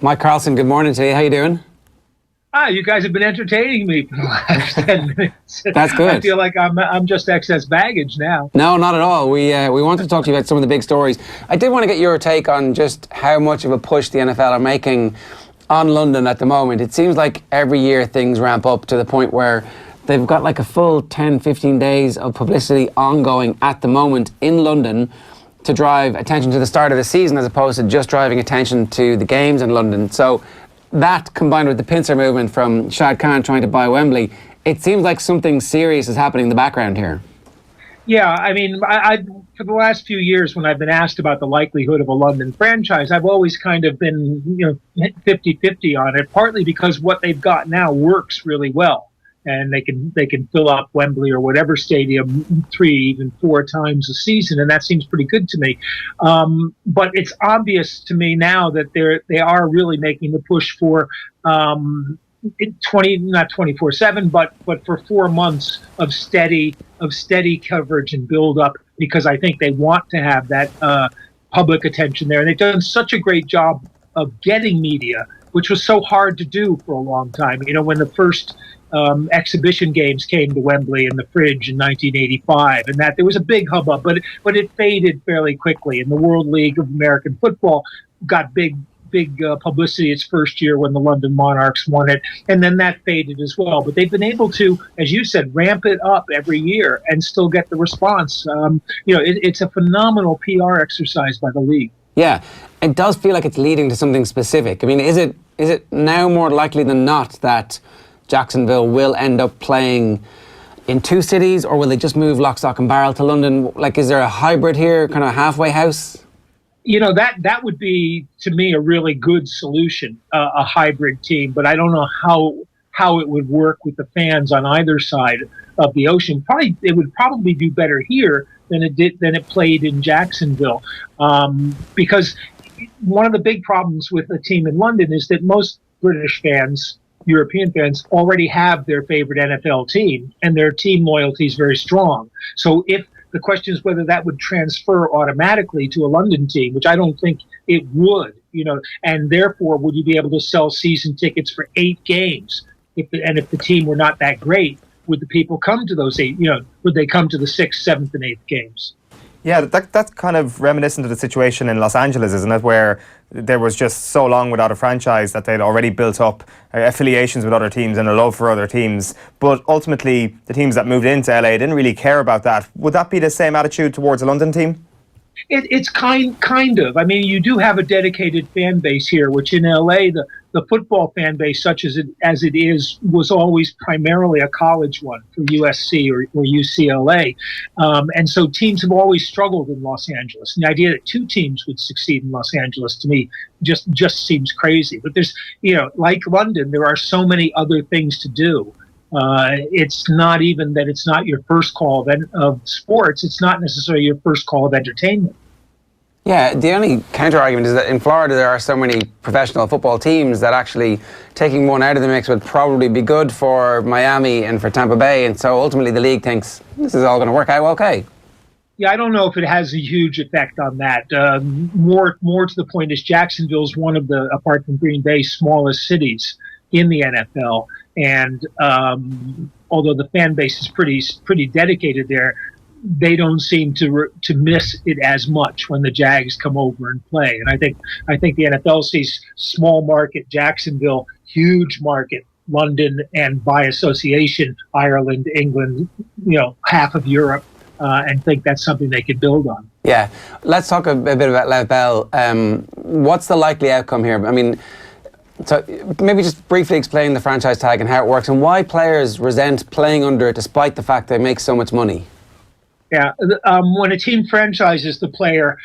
Mike Carlson, good morning to you. How you doing? You guys have been entertaining me for the last 10 minutes. That's good. I feel like I'm just excess baggage now. No, not at all. We wanted to talk to you about some of the big stories. I did want to get your take on just how much of a push the NFL are making on London at the moment. It seems like every year things ramp up to the point where they've got like a full 10, 15 days of publicity ongoing at the moment in London to drive attention to the start of the season as opposed to just driving attention to the games in London. So that, combined with the pincer movement from Shad Khan trying to buy Wembley, it seems like something serious is happening in the background here. Yeah, I mean, I for the last few years when I've been asked about the likelihood of a London franchise, I've always kind of been, 50-50 on it, partly because what they've got now works really well. And they can fill up Wembley or whatever stadium 3, even 4 times a season, and that seems pretty good to me. But it's obvious to me now that they are really making the push for not 24/7, but for 4 months of steady coverage and build up, because I think they want to have that public attention there, and they've done such a great job of getting media, which was so hard to do for a long time. When the first exhibition games came to Wembley in the Fridge in 1985, and that there was a big hubbub, but it faded fairly quickly. And the World League of American Football got big publicity its first year when the London Monarchs won it, and then that faded as well. But they've been able to, as you said, ramp it up every year and still get the response. It's a phenomenal PR exercise by the league. Yeah, it does feel like it's leading to something specific. I mean, is it now more likely than not that Jacksonville will end up playing in 2 cities, or will they just move lock, stock and barrel to London? Like, is there a hybrid here, kind of a halfway house? That would be, to me, a really good solution, a hybrid team. But I don't know how it would work with the fans on either side of the ocean. It would probably do better here than it played in Jacksonville, because one of the big problems with a team in London is that most British fans, European fans, already have their favorite NFL team, and their team loyalty is very strong. So if the question is whether that would transfer automatically to a London team, which I don't think it would, and therefore would you be able to sell season tickets for 8 games? If the team were not that great, would the people come to those 8? Would they come to the 6th, 7th, and 8th games? Yeah, that's kind of reminiscent of the situation in Los Angeles, isn't it? Where there was just so long without a franchise that they'd already built up affiliations with other teams and a love for other teams. But ultimately, the teams that moved into LA didn't really care about that. Would that be the same attitude towards a London team? It's kind of. I mean, you do have a dedicated fan base here, which in LA, the football fan base, such as it is, was always primarily a college one for USC or UCLA. And so teams have always struggled in Los Angeles. And the idea that 2 teams would succeed in Los Angeles, to me, just seems crazy. But there's, like London, there are so many other things to do. It's not even that it's not your first call of sports. It's not necessarily your first call of entertainment. Yeah, the only counter-argument is that in Florida there are so many professional football teams that actually taking one out of the mix would probably be good for Miami and for Tampa Bay, and so ultimately the league thinks this is all going to work out okay. Yeah, I don't know if it has a huge effect on that. More to the point is Jacksonville's one of the, apart from Green Bay, smallest cities in the NFL. And although the fan base is pretty dedicated there, they don't seem to miss it as much when the Jags come over and play. And I think the NFL sees small market Jacksonville, huge market London, and by association Ireland, England, half of Europe, and think that's something they could build on. Yeah, let's talk a bit about Lev Bell. What's the likely outcome here? I mean, so maybe just briefly explain the franchise tag and how it works and why players resent playing under it despite the fact they make so much money. Yeah, when a team franchises the player,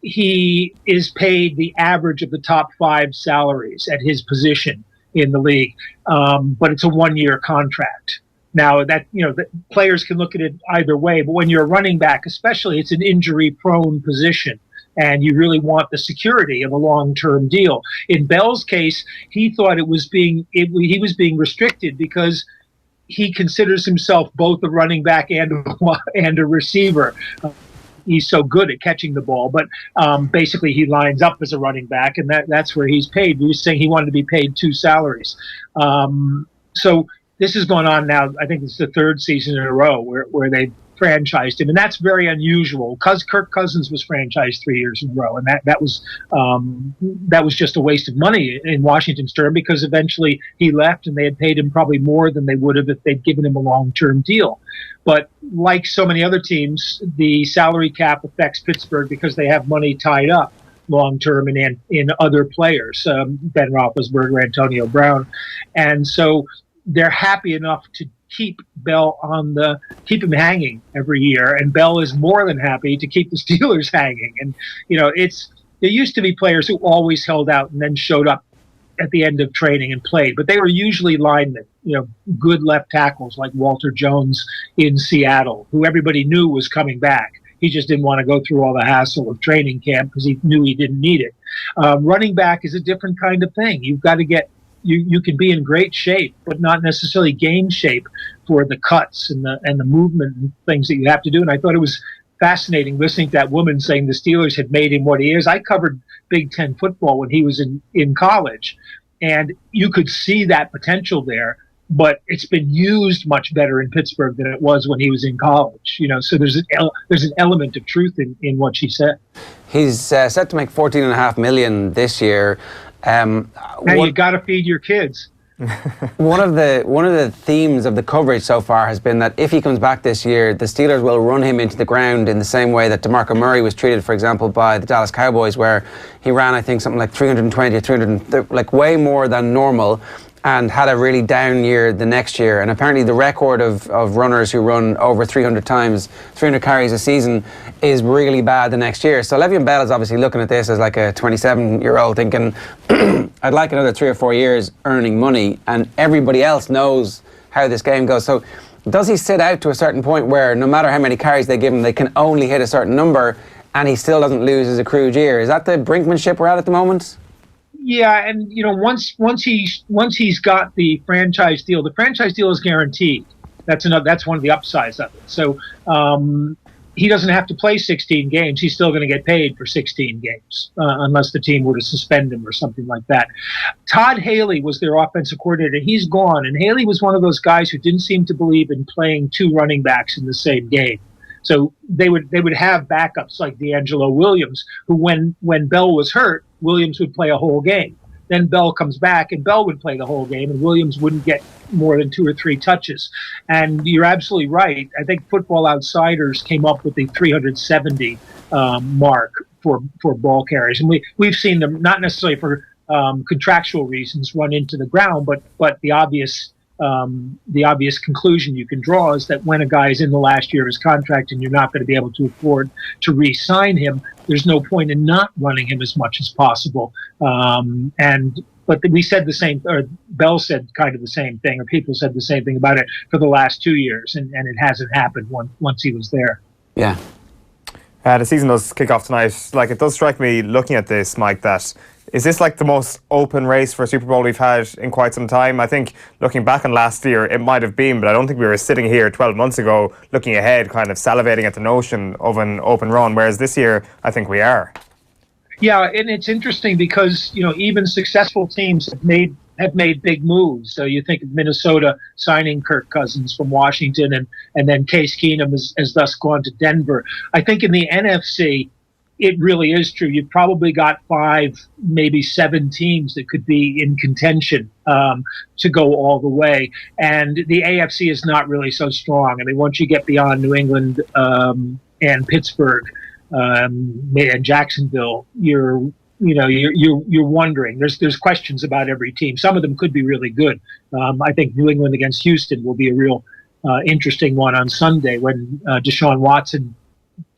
he is paid the average of the top 5 salaries at his position in the league, but it's a 1-year contract. Now that the players can look at it either way, but when you're a running back, especially, it's an injury-prone position. And you really want the security of a long-term deal. In Bell's case, he thought he was being restricted because he considers himself both a running back and a receiver. he's so good at catching the ball, but basically he lines up as a running back, and that's where he's paid. He was saying he wanted to be paid 2 salaries. So this has gone on now. I think it's the 3rd season in a row where they've franchised him, and that's very unusual because Kirk Cousins was franchised 3 years in a row, and that was just a waste of money in Washington's term, because eventually he left and they had paid him probably more than they would have if they'd given him a long-term deal. But like so many other teams, the salary cap affects Pittsburgh because they have money tied up long-term in other players, Ben Roethlisberger, Antonio Brown, and so they're happy enough to keep Bell keep him hanging every year, and Bell is more than happy to keep the Steelers hanging. And there used to be players who always held out and then showed up at the end of training and played, but they were usually linemen, good left tackles like Walter Jones in Seattle, who everybody knew was coming back. He just didn't want to go through all the hassle of training camp because he knew he didn't need it. Running back is a different kind of thing. You've got to get you can be in great shape, but not necessarily game shape for the cuts and the movement and things that you have to do. And I thought it was fascinating listening to that woman saying the Steelers had made him what he is. I covered Big Ten football when he was in college, and you could see that potential there. But it's been used much better in Pittsburgh than it was when he was in college. So there's an element of truth in what she said. He's set to make $14.5 million this year. Now you got to feed your kids. One of the themes of the coverage so far has been that if he comes back this year, the Steelers will run him into the ground in the same way that DeMarco Murray was treated, for example, by the Dallas Cowboys, where he ran, I think, something like 320 or 300, like way more than normal, and had a really down year the next year. And apparently the record of runners who run over 300 carries a season is really bad the next year. So Le'Veon Bell is obviously looking at this as like a 27-year-old thinking, I'd like another 3 or 4 years earning money, and everybody else knows how this game goes. So does he sit out to a certain point where no matter how many carries they give him, they can only hit a certain number, and he still doesn't lose his accrued year? Is that the brinkmanship we're at the moment? Yeah, and once he's got the franchise deal is guaranteed. That's one of the upsides of it. So he doesn't have to play 16 games. He's still going to get paid for 16 games, unless the team were to suspend him or something like that. Todd Haley was their offensive coordinator. He's gone, and Haley was one of those guys who didn't seem to believe in playing 2 running backs in the same game. So they would have backups like D'Angelo Williams, who when Bell was hurt, Williams would play a whole game. Then Bell comes back, and Bell would play the whole game, and Williams wouldn't get more than 2 or 3 touches. And you're absolutely right. I think Football Outsiders came up with the 370 mark for ball carries, and we've seen them not necessarily for contractual reasons run into the ground, but the obvious conclusion you can draw is that when a guy is in the last year of his contract and you're not going to be able to afford to re-sign him, there's no point in not running him as much as possible. But we said the same, or Bell said kind of the same thing, or people said the same thing about it for the last 2 years, and it hasn't happened once he was there. Yeah. The season does kick off tonight. Like, it does strike me looking at this, Mike, that is this like the most open race for a Super Bowl we've had in quite some time? I think looking back on last year, it might have been, but I don't think we were sitting here 12 months ago looking ahead, kind of salivating at the notion of an open run, whereas this year, I think we are. Yeah, and it's interesting because, even successful teams have made big moves. So you think of Minnesota signing Kirk Cousins from Washington, and then Case Keenum has thus gone to Denver. I think in the NFC, it really is true. You've probably got 5, maybe 7 teams that could be in contention to go all the way. And the AFC is not really so strong. I mean, once you get beyond New England and Pittsburgh and Jacksonville, you're wondering. There's questions about every team. Some of them could be really good. I think New England against Houston will be a real interesting one on Sunday when Deshaun Watson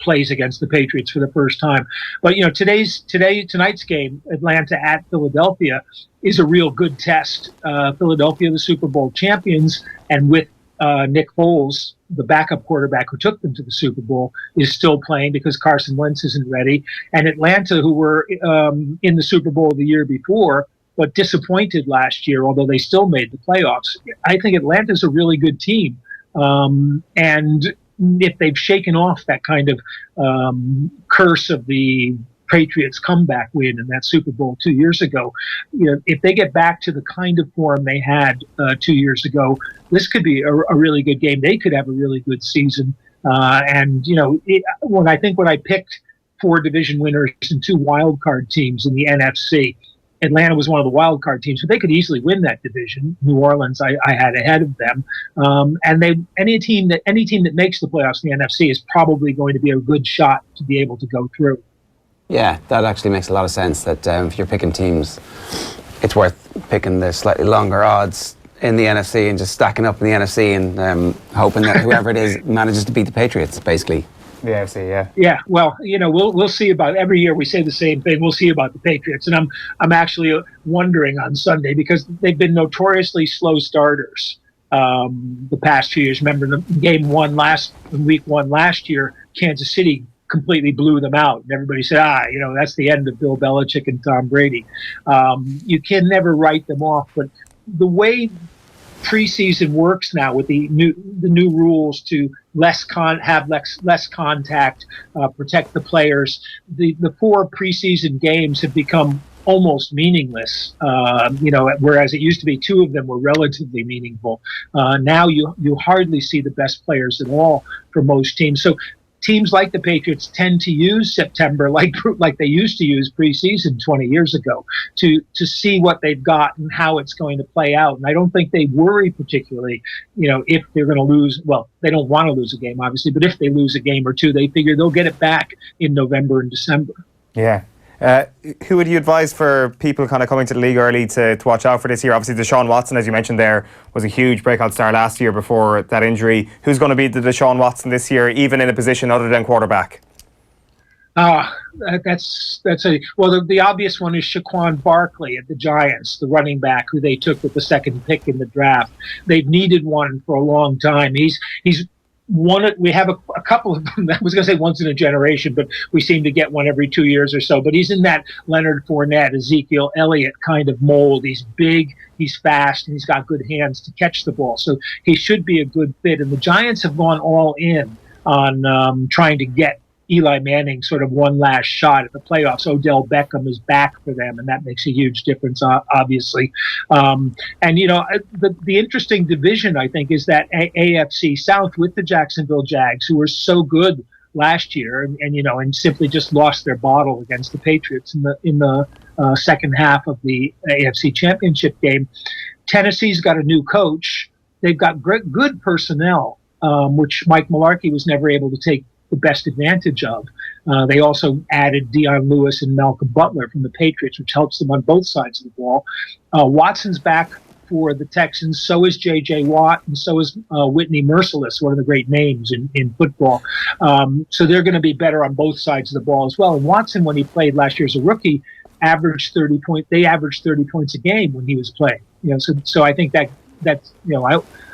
plays against the Patriots for the first time. But tonight's game, Atlanta at Philadelphia, is a real good test. Philadelphia, the Super Bowl champions, and with Nick Foles, the backup quarterback who took them to the Super Bowl, is still playing because Carson Wentz isn't ready. And Atlanta, who were in the Super Bowl the year before, but disappointed last year, although they still made the playoffs. I think Atlanta's a really good team. And if they've shaken off that kind of curse of the Patriots comeback win in that Super Bowl 2 years ago, if they get back to the kind of form they had 2 years ago, this could be a really good game. They could have a really good season. When I picked 4 division winners and 2 wild card teams in the NFC, Atlanta was one of the wild card teams, but they could easily win that division. New Orleans, I had ahead of them, and any team that makes the playoffs in the NFC is probably going to be a good shot to be able to go through. Yeah, that actually makes a lot of sense. That if you're picking teams, it's worth picking the slightly longer odds in the NFC and just stacking up in the NFC and hoping that whoever it is manages to beat the Patriots, basically. The AFC, yeah. Yeah, well, we'll see about every year we say the same thing. We'll see about the Patriots, and I'm actually wondering on Sunday because they've been notoriously slow starters the past 2 years. Remember in week 1 last year, Kansas City completely blew them out, and everybody said, that's the end of Bill Belichick and Tom Brady. You can never write them off, but the way preseason works now with the new rules to have less contact, protect the players, the 4 preseason games have become almost meaningless. Whereas it used to be 2 of them were relatively meaningful. Now you hardly see the best players at all for most teams. So teams like the Patriots tend to use September like they used to use preseason 20 years ago to see what they've got and how it's going to play out. And I don't think they worry particularly, if they're going to lose. Well, they don't want to lose a game, obviously, but if they lose a game or 2, they figure they'll get it back in November and December. Yeah. Who would you advise for people kind of coming to the league early to watch out for this year? Obviously, Deshaun Watson, as you mentioned there, was a huge breakout star last year before that injury. Who's going to be the Deshaun Watson this year, even in a position other than quarterback? The obvious one is Saquon Barkley at the Giants, the running back who they took with the 2nd pick in the draft. They've needed one for a long time. He's we have a couple of them. I was going to say once in a generation, but we seem to get one every 2 years or so. But he's in that Leonard Fournette, Ezekiel Elliott kind of mold. He's big, he's fast, and he's got good hands to catch the ball. So he should be a good fit. And the Giants have gone all in on trying to get Eli Manning sort of one last shot at the playoffs. Odell Beckham is back for them, and that makes a huge difference, obviously. The interesting division, I think, is that AFC South with the Jacksonville Jags, who were so good last year and simply just lost their bottle against the Patriots in the second half of the AFC Championship game. Tennessee's got a new coach. They've got good personnel, which Mike Mularkey was never able to take the best advantage of. They also added Dion Lewis and Malcolm Butler from the Patriots, which helps them on both sides of the ball. Watson's back for the Texans. So is J.J. Watt, and so is Whitney Merciless, one of the great names in football. So they're going to be better on both sides of the ball as well. And Watson, when he played last year as a rookie, averaged 30 points. They averaged 30 points a game when he was playing. So I think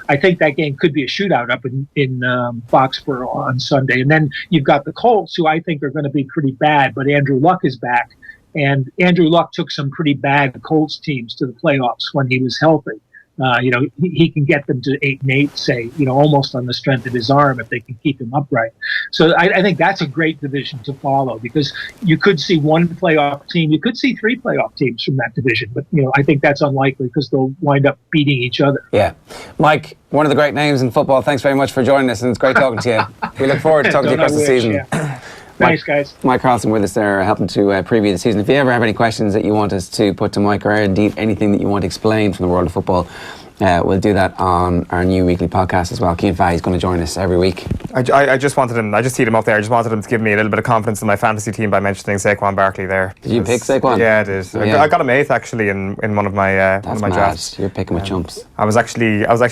I think that game could be a shootout up in Foxborough on Sunday. And then you've got the Colts, who I think are going to be pretty bad, but Andrew Luck is back. And Andrew Luck took some pretty bad Colts teams to the playoffs when he was healthy. He can get them to 8-8, say, almost on the strength of his arm if they can keep him upright. So I think that's a great division to follow because you could see one playoff team. You could see 3 playoff teams from that division. But, I think that's unlikely because they'll wind up beating each other. Yeah. Mike, one of the great names in football. Thanks very much for joining us, and it's great talking to you. We look forward to talking to you across the season. Yeah. Thanks, guys. Mike Carlson with us there, helping to preview the season. If you ever have any questions that you want us to put to Mike, or indeed anything that you want explained from the world of football, we'll do that on our new weekly podcast as well. Cian Fahey's going to join us every week. I just wanted him. I just teed him up there. I just wanted him to give me a little bit of confidence in my fantasy team by mentioning Saquon Barkley there. Did you pick Saquon? Yeah, I did. Yeah. I got him 8th actually in one of my drafts. You're picking with chumps. I was actually. I'll be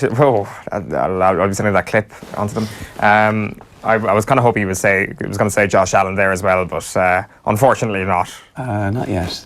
sending that clip onto them. I was kind of hoping he was going to say Josh Allen there as well, but unfortunately not. Not yet.